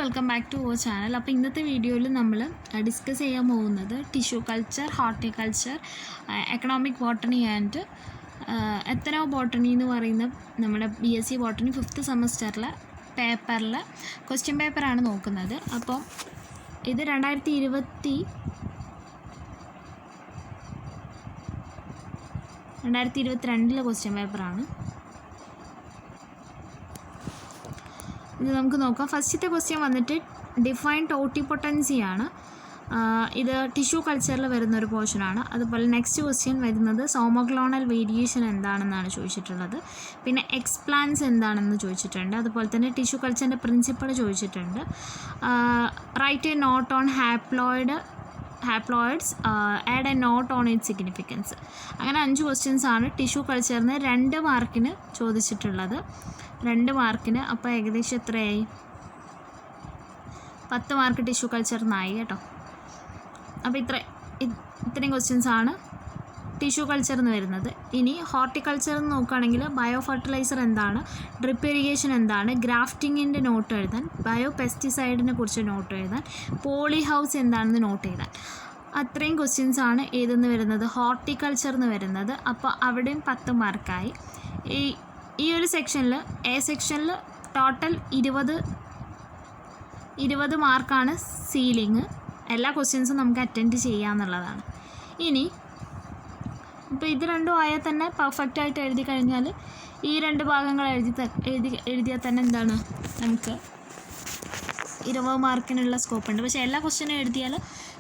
Welcome back to our channel. അപ്പോൾ ഇന്നത്തെ വീഡിയോയിൽ നമ്മൾ ഡിസ്കസ് ചെയ്യാൻ പോകുന്നത് tissue culture, horticulture, economic botany and ethnobotany എന്ന് പറയുന്ന നമ്മുടെ BSc ബോട്ടണി 5th സെമസ്റ്ററിലെ പേപ്പറിലെ ക്വസ്റ്റ്യൻ പേപ്പറാണ് നോക്കുന്നത്. അപ്പോൾ ഇത് 2022 ക്വസ്റ്റ്യൻ പേപ്പറാണ്. ഇത് നമുക്ക് നോക്കാം. ഫസ്റ്റത്തെ ക്വസ്റ്റ്യൻ വന്നിട്ട് ഡിഫൈൻ ടോട്ടിപ്പൊട്ടൻസിയാണ്. ഇത് ടിഷ്യൂ കൾച്ചറിൽ വരുന്നൊരു പോർഷനാണ്. അതുപോലെ നെക്സ്റ്റ് ക്വസ്റ്റ്യൻ വരുന്നത് സോമോക്ലോണൽ വേരിയേഷൻ എന്താണെന്നാണ് ചോദിച്ചിട്ടുള്ളത്. പിന്നെ എക്സ്പ്ലാൻസ് എന്താണെന്ന് ചോദിച്ചിട്ടുണ്ട്. അതുപോലെ തന്നെ ടിഷ്യൂ കൾച്ചറിൻ്റെ പ്രിൻസിപ്പിൾ ചോദിച്ചിട്ടുണ്ട്. Write a note on haploids, add a note on it significance. അങ്ങനെ 5 ക്വസ്റ്റ്യൻസ് ആണ് ടിഷ്യൂ കൾച്ചറിന് 2 മാർക്കിന് ചോദിച്ചിട്ടുള്ളത്. 2 മാർക്കിന്. അപ്പോൾ ഏകദേശം എത്രയായി? 10 മാർക്ക് ടിഷ്യൂ കൾച്ചറിനായി കേട്ടോ. അപ്പോൾ ഇത്രയും ക്വസ്റ്റ്യൻസ് ആണ് ടിഷ്യൂ കൾച്ചറിന് വരുന്നത്. ഇനി ഹോർട്ടിക്കൾച്ചറിന് നോക്കുകയാണെങ്കിൽ ബയോ ഫെർട്ടിലൈസർ എന്താണ്, ഡ്രിപ്പ് ഇറിഗേഷൻ എന്താണ്, ഗ്രാഫ്റ്റിങ്ങിൻ്റെ നോട്ട് എഴുതാൻ, ബയോ പെസ്റ്റിസൈഡിനെ കുറിച്ച് നോട്ട് എഴുതാൻ, പോളി ഹൗസ് എന്താണെന്ന് നോട്ട് എഴുതാൻ. അത്രയും ക്വസ്റ്റ്യൻസ് ആണ് ഏതെന്ന് വരുന്നത്, ഹോർട്ടിക്കൾച്ചറിന് വരുന്നത്. അപ്പോൾ അവിടെയും 10 മാർക്കായി. ഈ ഒരു സെക്ഷനിൽ എ സെക്ഷനിൽ ടോട്ടൽ 20 മാർക്കാണ് സീലിംഗ്. എല്ലാ ക്വസ്റ്റ്യൻസും നമുക്ക് അറ്റൻഡ് ചെയ്യാമെന്നുള്ളതാണ്. ഇനി ഇപ്പോൾ ഇത് രണ്ടും ആയാൽ തന്നെ പെർഫെക്റ്റായിട്ട് എഴുതി കഴിഞ്ഞാൽ ഈ 2 ഭാഗങ്ങൾ എഴുതിയാൽ തന്നെ എന്താണ്, നമുക്ക് 20 മാർക്കിനുള്ള സ്കോപ്പ് ഉണ്ട്. പക്ഷേ എല്ലാ ക്വസ്റ്റ്യനും എഴുതിയാൽ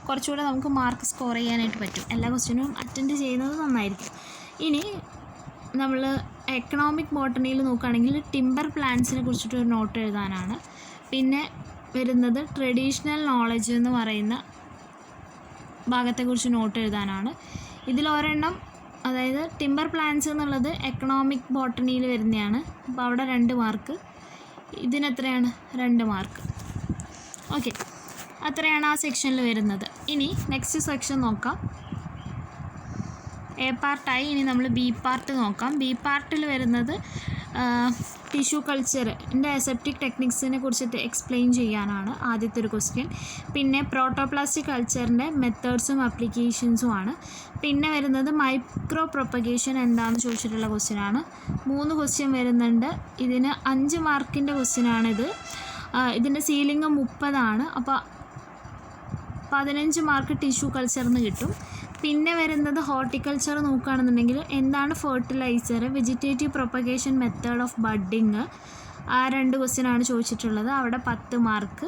കുറച്ചുകൂടെ നമുക്ക് മാർക്ക് സ്കോർ ചെയ്യാനായിട്ട് പറ്റും. എല്ലാ ക്വസ്റ്റ്യനും അറ്റൻഡ് ചെയ്യുന്നത് നന്നായിരിക്കും. ഇനി നമ്മൾ എക്കണോമിക് ബോട്ടണിയിൽ നോക്കുകയാണെങ്കിൽ ടിമ്പർ പ്ലാന്റ്സിനെ കുറിച്ചിട്ടൊരു നോട്ട് എഴുതാനാണ്. പിന്നെ വരുന്നത് ട്രഡീഷണൽ നോളജ് എന്ന് പറയുന്ന ഭാഗത്തെക്കുറിച്ച് നോട്ട് എഴുതാനാണ്. ഇതിലൊരെണ്ണം, അതായത് ടിമ്പർ പ്ലാന്റ്സ് എന്നുള്ളത് എക്കണോമിക് ബോട്ടണിയിൽ വരുന്നതാണ്. അപ്പോൾ അവിടെ 2 മാർക്ക്, ഇതിനെത്രയാണ് 2 മാർക്ക്. ഓക്കെ, അത്രയാണ് ആ സെക്ഷനിൽ വരുന്നത്. ഇനി നെക്സ്റ്റ് സെക്ഷൻ നോക്കാം. എ പാർട്ടായി. ഇനി നമ്മൾ ബി പാർട്ട് നോക്കാം. ബി പാർട്ടിൽ വരുന്നത് ടിഷ്യൂ കൾച്ചറിൻ്റെ അസെപ്റ്റിക് ടെക്നിക്സിനെ കുറിച്ചിട്ട് എക്സ്പ്ലെയിൻ ചെയ്യാനാണ് ആദ്യത്തെ ഒരു ക്വസ്റ്റ്യൻ. പിന്നെ പ്രോട്ടോപ്ലാസ്റ്റിക് കൾച്ചറിൻ്റെ മെത്തേഡ്സും ആപ്ലിക്കേഷൻസും ആണ്. പിന്നെ വരുന്നത് മൈക്രോ പ്രൊപ്പഗേഷൻ എന്താണെന്ന് ചോദിച്ചിട്ടുള്ള ക്വസ്റ്റ്യനാണ്. 3 ക്വസ്റ്റ്യൻ വരുന്നുണ്ട്. ഇതിന് 5 മാർക്കിൻ്റെ ക്വസ്റ്റ്യനാണിത്. ഇതിൻ്റെ സീലിംഗ് 30 അപ്പോൾ 15 മാർക്ക് ടിഷ്യൂ കൾച്ചറിന് കിട്ടും. പിന്നെ വരുന്നത് ഹോർട്ടിക്കൾച്ചർ നോക്കുകയാണെന്നുണ്ടെങ്കിൽ എന്താണ് fertiliser, vegetative propagation method of budding, ആ 2 ക്വസ്റ്റ്യനാണ് ചോദിച്ചിട്ടുള്ളത്. അവിടെ 10 മാർക്ക്.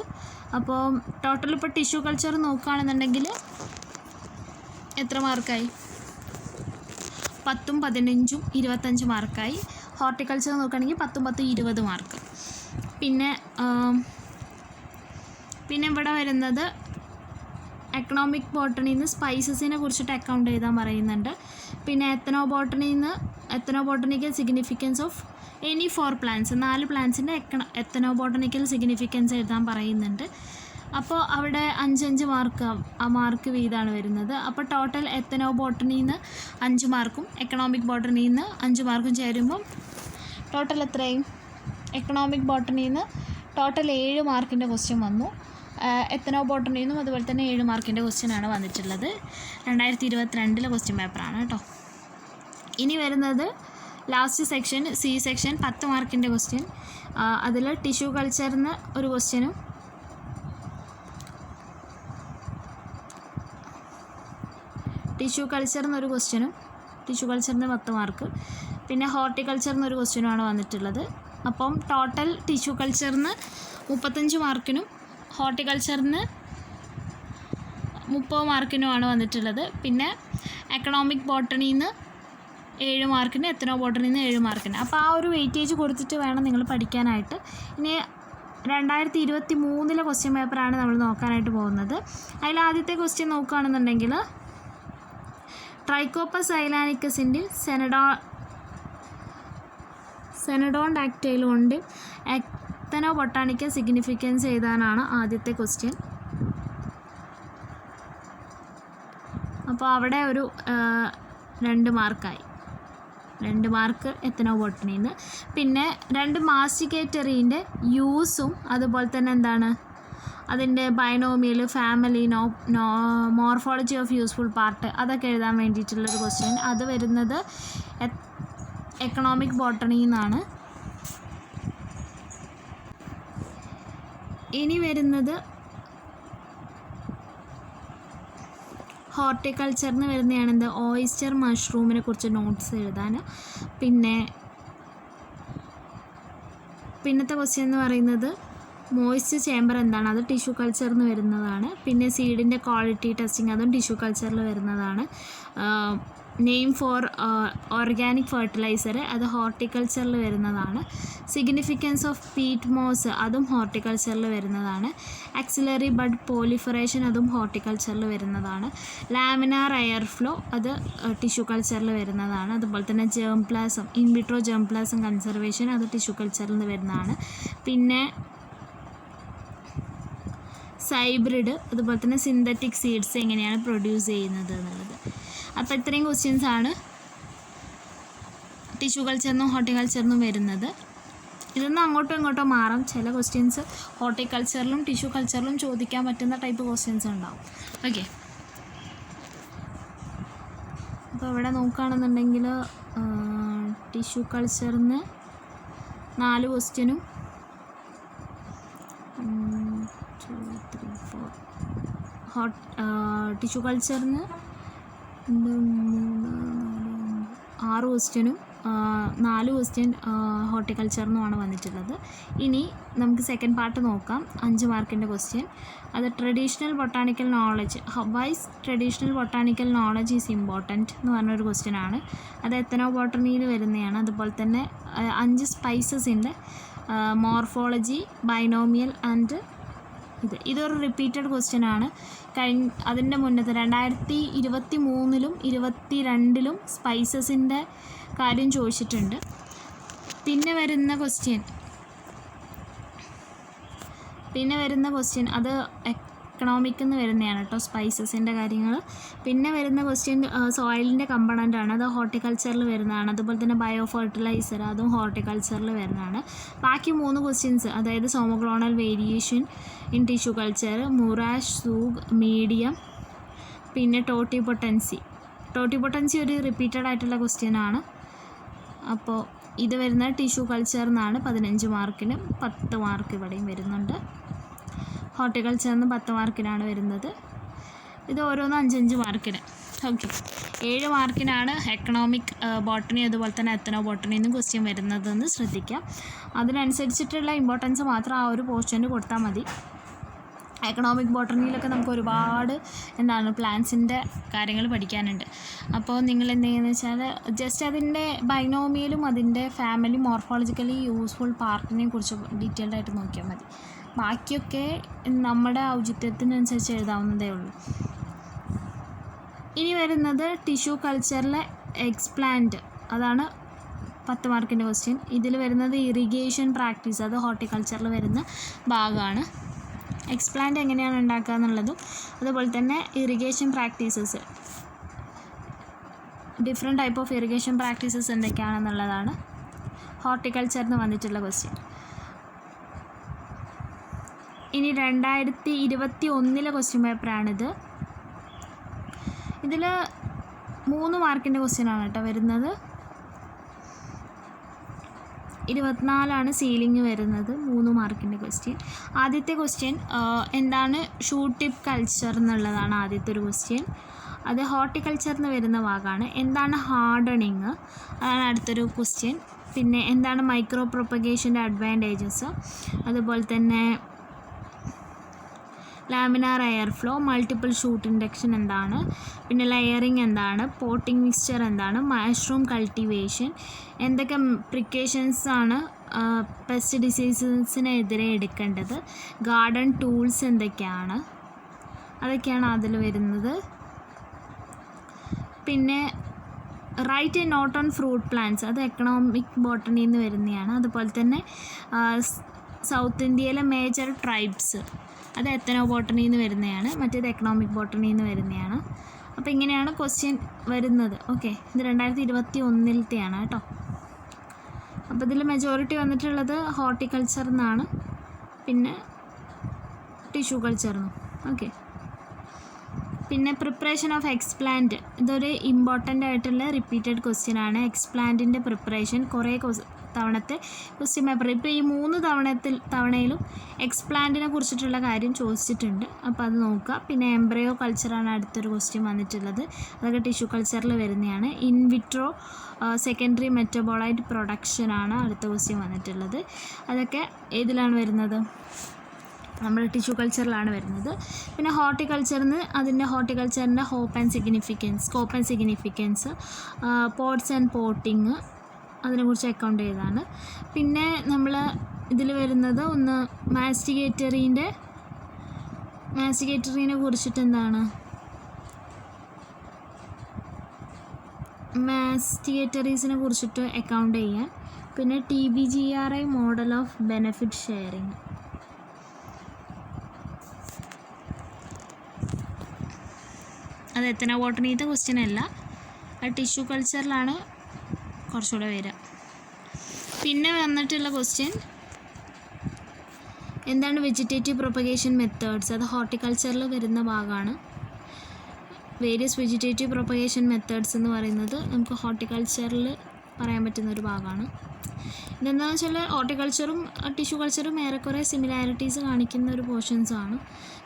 അപ്പോൾ ടോട്ടൽ ഇപ്പോൾ ടിഷ്യൂ കൾച്ചർ നോക്കുകയാണെന്നുണ്ടെങ്കിൽ എത്ര മാർക്കായി? 10ഉം 15ഉം 25 മാർക്കായി. ഹോർട്ടിക്കൾച്ചർ നോക്കുകയാണെങ്കിൽ 10ഉം 10ഉം 20 മാർക്ക്. പിന്നെ ഇവിടെ വരുന്നത് എക്കണോമിക് ബോട്ടണിയിൽ നിന്ന് സ്പൈസസിനെ കുറിച്ചിട്ട് അക്കൗണ്ട് എഴുതാൻ പറയുന്നുണ്ട്. പിന്നെ ethnobotanical significance of any 4 plants, 4 പ്ലാന്റ്സിൻ്റെ എത്തനോബോട്ടണിക്കൽ സിഗ്നിഫിക്കൻസ് എഴുതാൻ പറയുന്നുണ്ട്. അപ്പോൾ അവിടെ 5 മാർക്ക് വീതമാണ് വരുന്നത്. അപ്പോൾ ടോട്ടൽ എത്തനോബോട്ടണിയിൽ നിന്ന് 5 മാർക്കും എക്കണോമിക് ബോട്ടണിയിൽ നിന്ന് 5 മാർക്കും ചേരുമ്പം ടോട്ടൽ എത്രയും? എക്കണോമിക് ബോട്ടണിയിൽ നിന്ന് ടോട്ടൽ 7 മാർക്കിൻ്റെ ക്വസ്റ്റ്യൻ വന്നു. എത്തനോബോട്ടണിയിൽ നിന്നും അതുപോലെ തന്നെ 7 മാർക്കിൻ്റെ ക്വസ്റ്റ്യനാണ് വന്നിട്ടുള്ളത്. 2022 ക്വസ്റ്റ്യൻ പേപ്പറാണ് കേട്ടോ. ഇനി വരുന്നത് ലാസ്റ്റ് സെക്ഷൻ, സി സെക്ഷൻ, 10 മാർക്കിൻ്റെ ക്വസ്റ്റ്യൻ. അതിൽ ടിഷ്യൂ കൾച്ചറിന് ഒരു ക്വസ്റ്റ്യനും ടിഷ്യൂ കൾച്ചറിന് 10 മാർക്ക്. പിന്നെ ഹോർട്ടിക്കൾച്ചറിന് ഒരു ക്വസ്റ്റ്യനുമാണ് വന്നിട്ടുള്ളത്. അപ്പം ടോട്ടൽ ടിഷ്യൂ കൾച്ചറിന് 35 മാർക്കിനും ഹോർട്ടിക്കൾച്ചറിന് 30 മാർക്കിനുമാണ് വന്നിട്ടുള്ളത്. പിന്നെ എക്കണോമിക് ബോട്ടണിയിൽ നിന്ന് 7 മാർക്കിന്, എത്തനോ ബോട്ടണിയിൽ നിന്ന് 7 മാർക്കിന്. അപ്പോൾ ആ ഒരു വെയിറ്റേജ് കൊടുത്തിട്ട് വേണം നിങ്ങൾ പഠിക്കാനായിട്ട്. ഇനി 2023 ക്വസ്റ്റ്യൻ പേപ്പറാണ് നമ്മൾ നോക്കാനായിട്ട് പോകുന്നത്. അതിൽ ആദ്യത്തെ ക്വസ്റ്റ്യൻ നോക്കുകയാണെന്നുണ്ടെങ്കിൽ ട്രൈക്കോപ്പസ് ഐലാനിക്കസിൻ്റെ സെനഡോൺ ഡാക്ടൈൽ കൊണ്ട് എത്തനോ ബൊട്ടാണിക്കൽ സിഗ്നിഫിക്കൻസ് എഴുതാനാണ് ആദ്യത്തെ ക്വസ്റ്റ്യൻ. അപ്പോൾ അവിടെ ഒരു 2 മാർക്കായി. 2 മാർക്ക് എത്തനോ ബോട്ടണിയിൽ നിന്ന്. പിന്നെ 2 മാസ്റ്റിക്കേറ്ററീൻ്റെ യൂസും അതുപോലെ തന്നെ എന്താണ് അതിൻ്റെ binomial, family, morphology of useful part അതൊക്കെ എഴുതാൻ വേണ്ടിയിട്ടുള്ളൊരു ക്വസ്റ്റ്യൻ. അത് വരുന്നത് എക്കണോമിക് ബോട്ടണിയിൽ നിന്നാണ്. ഇനി വരുന്നത് ഹോർട്ടിക്കൾച്ചറിന് വരുന്നതാണ് എന്ത് ഓയിസ്റ്റർ മഷ്റൂമിനെ കുറിച്ച് നോട്ട്സ് എഴുതാൻ. പിന്നത്തെ ക്വസ്റ്റ്യൻ എന്ന് പറയുന്നത് മോയ്സ്റ്റ് ചേമ്പർ എന്താണ്, അത് ടിഷ്യൂ കൾച്ചറിന് വരുന്നതാണ്. പിന്നെ സീഡിൻ്റെ ക്വാളിറ്റി ടെസ്റ്റിംഗ്, അതും ടിഷ്യൂ കൾച്ചറിൽ വരുന്നതാണ്. നെയിം ഫോർ ഓർഗാനിക് ഫെർട്ടിലൈസർ, അത് ഹോർട്ടിക്കൾച്ചറിൽ വരുന്നതാണ്. സിഗ്നിഫിക്കൻസ് ഓഫ് പീറ്റ് മോസ്, അതും ഹോർട്ടിക്കൾച്ചറിൽ വരുന്നതാണ്. ആക്സിലറി ബഡ് പോളിഫറേഷൻ, അതും ഹോർട്ടിക്കൾച്ചറിൽ വരുന്നതാണ്. ലാമിനാർ എയർ ഫ്ലോ, അത് ടിഷ്യൂ കൾച്ചറിൽ വരുന്നതാണ്. അതുപോലെ തന്നെ germ plasm, in vitro germ plasm conservation, അത് ടിഷ്യൂ കൾച്ചറിൽ വരുന്നതാണ്. പിന്നെ ഹൈബ്രിഡ്, അതുപോലെ തന്നെ സിന്തറ്റിക് സീഡ്സ് എങ്ങനെയാണ് പ്രൊഡ്യൂസ് ചെയ്യുന്നത് എന്നുള്ളത്. അപ്പോൾ ഇത്രയും ക്വസ്റ്റ്യൻസാണ് ടിഷ്യൂ കൾച്ചറിനും ഹോർട്ടിക്കൾച്ചറിനും വരുന്നത്. ഇതൊന്നും അങ്ങോട്ടും ഇങ്ങോട്ടോ മാറാം. ചില ക്വസ്റ്റ്യൻസ് ഹോർട്ടിക്കൾച്ചറിലും ടിഷ്യൂ കൾച്ചറിലും ചോദിക്കാൻ പറ്റുന്ന ടൈപ്പ് ക്വസ്റ്റ്യൻസ് ഉണ്ടാവും. ഓക്കെ, അപ്പോൾ ഇവിടെ നോക്കുകയാണെന്നുണ്ടെങ്കിൽ ടിഷ്യൂ കൾച്ചറിന് 4 ക്വസ്റ്റ്യനും ടിഷ്യൂ കൾച്ചറിന് 6 ക്വസ്റ്റ്യനും 4 ക്വസ്റ്റ്യൻ ഹോർട്ടിക്കൾച്ചറിനുമാണ് വന്നിട്ടുള്ളത്. ഇനി നമുക്ക് സെക്കൻഡ് പാർട്ട് നോക്കാം. 5 മാർക്കിൻ്റെ ക്വസ്റ്റ്യൻ. അത് traditional botanical knowledge, why's traditional botanical knowledge is important എന്ന് പറഞ്ഞൊരു ക്വസ്റ്റ്യനാണ്. അത് എത്തനോബോട്ടണിയിൽ വരുന്നതാണ്. അതുപോലെ തന്നെ 5 സ്പൈസസിൻ്റെ മോർഫോളജി, ബൈനോമിയൽ ആൻഡ് ഇതൊരു റിപ്പീറ്റഡ് ക്വസ്റ്റ്യൻ ആണ്. അതിൻ്റെ മുന്നത്തെ 2023-ലും 2022-ലും സ്പൈസസിൻ്റെ കാര്യം ചോദിച്ചിട്ടുണ്ട്. പിന്നെ വരുന്ന ക്വസ്റ്റ്യൻ അത് എക്കണോമിക്കിൽ നിന്ന് വരുന്നതാണ് കേട്ടോ, സ്പൈസസിൻ്റെ കാര്യങ്ങൾ. പിന്നെ വരുന്ന ക്വസ്റ്റ്യൻ സോയിലിൻ്റെ കമ്പണൻ്റാണ്, അത് ഹോർട്ടിക്കൾച്ചറിൽ വരുന്നതാണ്. അതുപോലെ തന്നെ ബയോ ഫെർട്ടിലൈസർ, അതും ഹോർട്ടിക്കൾച്ചറിൽ വരുന്നതാണ്. ബാക്കി 3 ക്വസ്റ്റ്യൻസ്, അതായത് somaclonal variation in tissue culture, Murashige Skoog medium, പിന്നെ ടോട്ടിപൊട്ടൻസി ഒരു റിപ്പീറ്റഡ് ആയിട്ടുള്ള ക്വസ്റ്റ്യൻ ആണ്. അപ്പോൾ ഇത് വരുന്നത് ടിഷ്യൂ കൾച്ചറിനാണ് 15 മാർക്കിന്, 10 മാർക്ക് ഇവിടെയും വരുന്നുണ്ട്. ഹോർട്ടിക്കൾച്ചറിന് 10 മാർക്കിനാണ് വരുന്നത്. ഇത് ഓരോന്ന് 5-5 മാർക്കിന്. ഓക്കെ, 7 മാർക്കിനാണ് എക്കണോമിക് ബോട്ടണി അതുപോലെ തന്നെ എത്തനോ ബോട്ടണിയിൽ നിന്ന് ക്വസ്റ്റ്യൻ വരുന്നതെന്ന് ശ്രദ്ധിക്കാം. അതിനനുസരിച്ചിട്ടുള്ള ഇമ്പോർട്ടൻസ് മാത്രം ആ ഒരു പോർഷന് കൊടുത്താൽ മതി. എക്കണോമിക് ബോട്ടണിയിലൊക്കെ നമുക്ക് ഒരുപാട് പ്ലാന്റ്സിൻ്റെ കാര്യങ്ങൾ പഠിക്കാനുണ്ട്. അപ്പോൾ നിങ്ങൾ എന്ത് ചെയ്യുന്നത് വെച്ചാൽ ജസ്റ്റ് അതിൻ്റെ ബൈനോമിയലും അതിൻ്റെ ഫാമിലി മോർഫോളജിക്കലി യൂസ്ഫുൾ പാർട്ടിനെ കുറിച്ച് ഡീറ്റെയിൽഡ് ആയിട്ട് നോക്കിയാൽ മതി. ബാക്കിയൊക്കെ നമ്മുടെ ഔചിത്യത്തിനനുസരിച്ച് എഴുതാവുന്നതേ ഉള്ളൂ. ഇനി വരുന്നത് ടിഷ്യൂ കൾച്ചറിലെ എക്സ്പ്ലാന്റ്, അതാണ് 10 മാർക്കിൻ്റെ ക്വസ്റ്റ്യൻ. ഇതിൽ വരുന്നത് ഇറിഗേഷൻ പ്രാക്ടീസ്, അത് ഹോർട്ടിക്കൾച്ചറിൽ വരുന്ന ഭാഗമാണ്. എക്സ്പ്ലാന്റ് എങ്ങനെയാണ് ഉണ്ടാക്കുക എന്നുള്ളതും അതുപോലെ തന്നെ irrigation practices, different type of irrigation practices എന്തൊക്കെയാണെന്നുള്ളതാണ് ഹോർട്ടിക്കൾച്ചറിന് വന്നിട്ടുള്ള ക്വസ്റ്റ്യൻ. ഇനി 2021 ക്വസ്റ്റ്യൻ പേപ്പറാണിത്. ഇതിൽ 3 മാർക്കിൻ്റെ ക്വസ്റ്റ്യനാണ് കേട്ടോ വരുന്നത്. 24 സീലിംഗ് വരുന്നത്, 3 മാർക്കിൻ്റെ ക്വസ്റ്റ്യൻ. ആദ്യത്തെ ക്വസ്റ്റ്യൻ എന്താണ് ഷൂട്ട് ടിപ്പ് കൾച്ചർ എന്നുള്ളതാണ് ആദ്യത്തെ ഒരു ക്വസ്റ്റ്യൻ. അത് ഹോർട്ടിക്കൾച്ചറിന് വരുന്ന ഭാഗമാണ്. എന്താണ് ഹാർഡണിങ്, അതാണ് അടുത്തൊരു ക്വസ്റ്റ്യൻ. പിന്നെ എന്താണ് മൈക്രോ പ്രൊപ്പഗേഷൻ്റെ അഡ്വാൻറ്റേജസ്, അതുപോലെ തന്നെ laminar air flow, multiple shoot induction എന്താണ്, പിന്നെ ലെയറിങ് എന്താണ്, പോട്ടിംഗ് മിക്സ്ചർ എന്താണ്, മഷ്റൂം കൾട്ടിവേഷൻ, എന്തൊക്കെ പ്രിക്കോഷൻസ് ആണ് പെസ്റ്റ് ഡിസീസസിനെതിരെ എടുക്കേണ്ടത്, ഗാർഡൻ ടൂൾസ് എന്തൊക്കെയാണ്, അതൊക്കെയാണ് അതിൽ വരുന്നത്. പിന്നെ write a note on fruit plants, അത് എക്കണോമിക് ബോട്ടണിയിൽ നിന്ന് വരുന്നതാണ്. അതുപോലെ തന്നെ സൗത്ത് ഇന്ത്യയിലെ മേജർ ട്രൈബ്സ്, അത് എത്തനോ ബോട്ടണിയിൽ നിന്ന് വരുന്നതാണ്. മറ്റേത് എക്കണോമിക് ബോട്ടണിയിൽ നിന്ന് വരുന്നതാണ്. അപ്പോൾ ഇങ്ങനെയാണ് ക്വസ്റ്റ്യൻ വരുന്നത്. ഓക്കെ, ഇത് 2021 കേട്ടോ. അപ്പോൾ ഇതിൽ മെജോറിറ്റി വന്നിട്ടുള്ളത് ഹോർട്ടിക്കൾച്ചറിൽ നിന്നാണ്. പിന്നെ ടിഷ്യൂ കൾച്ചറിനും. ഓക്കെ. പിന്നെ പ്രിപ്പറേഷൻ ഓഫ് എക്സ്പ്ലാന്റ്, ഇതൊരു ഇമ്പോർട്ടൻ്റ് ആയിട്ടുള്ള റിപ്പീറ്റഡ് ക്വസ്റ്റ്യൻ ആണ്. എക്സ്പ്ലാന്റിൻ്റെ പ്രിപ്പറേഷൻ കുറേ തവണത്തെ ക്വസ്റ്റ്യൻ പേപ്പർ, ഇപ്പോൾ ഈ 3 തവണയിലും എക്സ്പ്ലാന്റിനെ കുറിച്ചിട്ടുള്ള കാര്യം ചോദിച്ചിട്ടുണ്ട്. അപ്പോൾ അത് നോക്കുക. പിന്നെ എംബ്രയോ കൾച്ചറാണ് അടുത്തൊരു ക്വസ്റ്റ്യൻ വന്നിട്ടുള്ളത്. അതൊക്കെ ടിഷ്യൂ കൾച്ചറിൽ വരുന്നതാണ്. ഇൻവിട്രോ സെക്കൻഡറി മെറ്റബോളൈറ്റ് പ്രൊഡക്ഷനാണ് അടുത്ത ക്വസ്റ്റ്യൻ വന്നിട്ടുള്ളത്. അതൊക്കെ ഏതിലാണ് വരുന്നത്? നമ്മുടെ ടിഷ്യൂ കൾച്ചറിലാണ് വരുന്നത്. പിന്നെ ഹോർട്ടിക്കൾച്ചറിൻ്റെ scope and significance, pots and potting, അതിനെക്കുറിച്ച് അക്കൗണ്ട് ചെയ്തതാണ്. പിന്നെ നമ്മൾ ഇതിൽ വരുന്നത് ഒന്ന് മാസ്റ്റിഗേറ്ററീനെ കുറിച്ചിട്ട് എന്താണ്, മാസ്റ്റിഗേറ്ററീസിനെ കുറിച്ചിട്ട് അക്കൗണ്ട് ചെയ്യാൻ. പിന്നെ TBGRI model of benefit sharing. അത് എത്തന ബോട്ടണിത്തെ ക്വസ്റ്റ്യൻ അല്ല, അത് ടിഷ്യൂ കൾച്ചറിലാണ് കുറച്ചുകൂടെ വരിക. പിന്നെ വന്നിട്ടുള്ള ക്വസ്റ്റ്യൻ എന്താണ് വെജിറ്റേറ്റീവ് പ്രൊപ്പഗേഷൻ മെത്തേഡ്സ്, അത് ഹോർട്ടിക്കൾച്ചറിൽ വരുന്ന ഭാഗമാണ്. വേരിയസ് വെജിറ്റേറ്റീവ് പ്രൊപ്പഗേഷൻ മെത്തേഡ്സ് എന്ന് പറയുന്നത് നമുക്ക് ഹോർട്ടിക്കൾച്ചറിൽ പറയാൻ പറ്റുന്ന ഒരു ഭാഗമാണ്. ഇതെന്താണെന്ന് വെച്ചാൽ ഹോർട്ടിക്കൾച്ചറും ടിഷ്യൂ കൾച്ചറും ഏറെക്കുറെ സിമിലാരിറ്റീസ് കാണിക്കുന്ന ഒരു പോർഷൻസാണ്.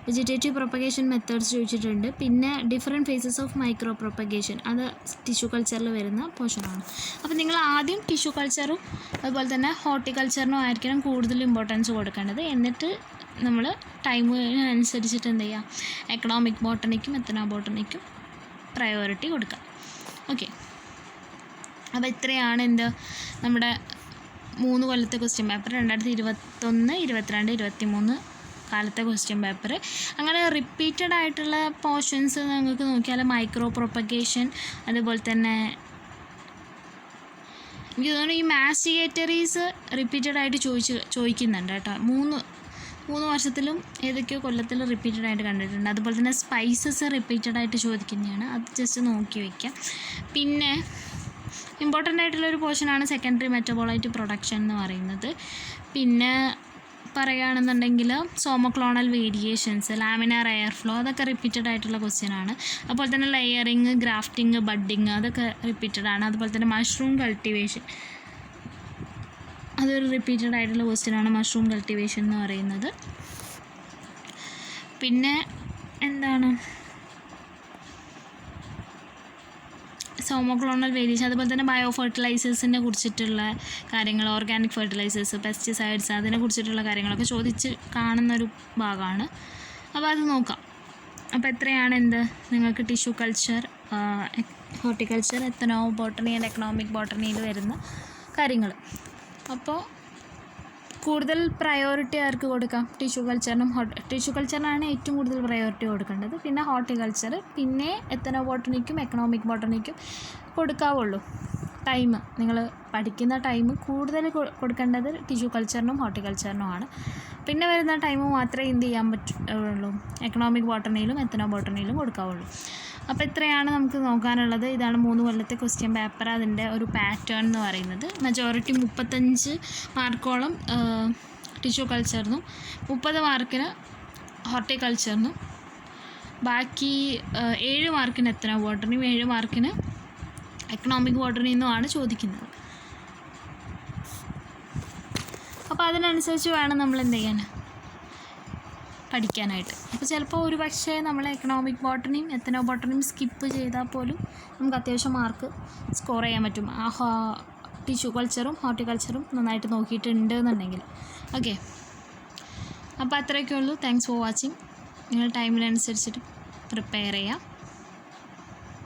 വെജിറ്റേറ്റീവ് പ്രൊപ്പഗേഷൻ മെത്തേഡ്സ് ചോദിച്ചിട്ടുണ്ട്. പിന്നെ different phases of micropropagation, അത് ടിഷ്യൂ കൾച്ചറിൽ വരുന്ന പോർഷനാണ്. അപ്പോൾ നിങ്ങൾ ആദ്യം ടിഷ്യൂ കൾച്ചറും അതുപോലെ തന്നെ ഹോർട്ടിക്കൾച്ചറിനും ആയിരിക്കണം കൂടുതൽ ഇമ്പോർട്ടൻസ് കൊടുക്കേണ്ടത്. എന്നിട്ട് നമ്മൾ ടൈമിനനുസരിച്ചിട്ട് എന്ത് ചെയ്യുക, എക്കണോമിക് ബോട്ടണിക്കും എത്തനോ ബോട്ടണിക്കും പ്രയോറിറ്റി കൊടുക്കുക. ഓക്കെ. അപ്പോൾ ഇത്രയാണ് നമ്മുടെ 3 കൊല്ലത്തെ ക്വസ്റ്റ്യൻ പേപ്പർ, 2021, 22, 23 കാലത്തെ ക്വസ്റ്റ്യൻ പേപ്പർ. അങ്ങനെ റിപ്പീറ്റഡ് ആയിട്ടുള്ള പോർഷൻസ് നിങ്ങൾക്ക് നോക്കിയാൽ മൈക്രോ പ്രൊപ്പഗേഷൻ, അതുപോലെ തന്നെ എനിക്ക് തോന്നുന്നു ഈ മാസ്റ്റിഗേറ്ററീസ് റിപ്പീറ്റഡ് ആയിട്ട് ചോദിക്കുന്നുണ്ട് കേട്ടോ. 3 വർഷത്തിലും ഏതൊക്കെയോ കൊല്ലത്തിലും റിപ്പീറ്റഡ് ആയിട്ട് കണ്ടിട്ടുണ്ട്. അതുപോലെ തന്നെ സ്പൈസസ് റിപ്പീറ്റഡ് ആയിട്ട് ചോദിക്കുന്നതാണ്, അത് ജസ്റ്റ് നോക്കി വയ്ക്കാം. പിന്നെ ഇമ്പോർട്ടൻ്റ് ആയിട്ടുള്ളൊരു പോർഷനാണ് സെക്കൻഡറി മെറ്റബോളൈറ്റ് പ്രൊഡക്ഷൻ എന്ന് പറയുന്നത്. പിന്നെ പറയുകയാണെന്നുണ്ടെങ്കിൽ സോമോക്ലോണൽ വേരിയേഷൻസ്, ലാമിനാർ എയർ ഫ്ലോ, അതൊക്കെ റിപ്പീറ്റഡ് ആയിട്ടുള്ള ക്വസ്റ്റ്യനാണ്. അതുപോലെ തന്നെ ലെയറിങ്, ഗ്രാഫ്റ്റിങ്, ബഡ്ഡിങ്, അതൊക്കെ റിപ്പീറ്റഡ് ആണ്. അതുപോലെ തന്നെ മഷ്റൂം കൾട്ടിവേഷൻ, അതൊരു റിപ്പീറ്റഡ് ആയിട്ടുള്ള ക്വസ്റ്റ്യനാണ്, മഷ്റൂം കൾട്ടിവേഷൻ എന്ന് പറയുന്നത്. പിന്നെ എന്താണ് സോമോക്ലോണൽ വേരിയേഷൻ, അതുപോലെ തന്നെ ബയോ ഫെർട്ടിലൈസേഴ്സിനെ കുറിച്ചിട്ടുള്ള കാര്യങ്ങൾ, ഓർഗാനിക് ഫെർട്ടിലൈസേഴ്സ്, പെസ്റ്റിസൈഡ്സ്, അതിനെ കുറിച്ചിട്ടുള്ള കാര്യങ്ങളൊക്കെ ചോദിച്ച് കാണുന്നൊരു ഭാഗമാണ്. അപ്പോൾ അത് നോക്കാം. അപ്പോൾ എത്രയാണ് നിങ്ങൾക്ക് tissue culture, horticulture, ethnobotany and economic ബോട്ടണിയിൽ വരുന്ന കാര്യങ്ങൾ. അപ്പോൾ കൂടുതൽ പ്രയോറിറ്റി ആർക്ക് കൊടുക്കാം? ടിഷ്യൂ കൾച്ചറിനാണ് ഏറ്റവും കൂടുതൽ പ്രയോറിറ്റി കൊടുക്കേണ്ടത്. പിന്നെ ഹോർട്ടിക്കൾച്ചർ, പിന്നെ എത്തനോ ബോട്ടണിക്കും എക്കണോമിക് ബോട്ടണിക്കും കൊടുക്കാവുള്ളൂ. നിങ്ങൾ പഠിക്കുന്ന ടൈം കൂടുതൽ കൊടുക്കേണ്ടത് ടിഷ്യൂ കൾച്ചറിനും ഹോർട്ടിക്കൾച്ചറിനുമാണ്. പിന്നെ വരുന്ന ടൈം മാത്രമേ എന്ത് ചെയ്യാൻ പറ്റുള്ളൂ, എക്കണോമിക് ബോട്ടണിയിലും എത്തനോ ബോട്ടണിയിലും കൊടുക്കാവുള്ളൂ. അപ്പോൾ ഇത്രയാണ് നമുക്ക് നോക്കാനുള്ളത്. ഇതാണ് 3 കൊല്ലത്തെ ക്വസ്റ്റ്യൻ പേപ്പർ, അതിൻ്റെ ഒരു പാറ്റേൺ എന്ന് പറയുന്നത്. മെജോറിറ്റി 35 മാർക്കോളം ടിഷ്യൂ കൾച്ചറിനും 30 മാർക്കിന് ഹോർട്ടിക്കൾച്ചറിനും, ബാക്കി 7 മാർക്കിന് എത്തനോ ബോട്ടണിയും 7 മാർക്കിന് എക്കണോമിക് ബോട്ടണിയിൽ നിന്നുമാണ് ചോദിക്കുന്നത്. അപ്പോൾ അതിനനുസരിച്ച് വേണം നമ്മൾ എന്ത് ചെയ്യാൻ, പഠിക്കാനായിട്ട്. അപ്പോൾ ചിലപ്പോൾ ഒരു പക്ഷേ നമ്മൾ എക്കണോമിക് ബോട്ടണിയും എത്തനോ ബോട്ടണിയും സ്കിപ്പ് ചെയ്താൽ പോലും നമുക്ക് അത്യാവശ്യം മാർക്ക് സ്കോർ ചെയ്യാൻ പറ്റും, ആ ടിഷ്യൂ കൾച്ചറും ഹോർട്ടിക്കൾച്ചറും നന്നായിട്ട് നോക്കിയിട്ടുണ്ട് എന്നുണ്ടെങ്കിൽ. ഓക്കെ. അപ്പോൾ അത്രയൊക്കെ ഉള്ളൂ. Thanks for watching. നിങ്ങൾ ടൈമിനനുസരിച്ചിട്ട് പ്രിപ്പയർ ചെയ്യാം.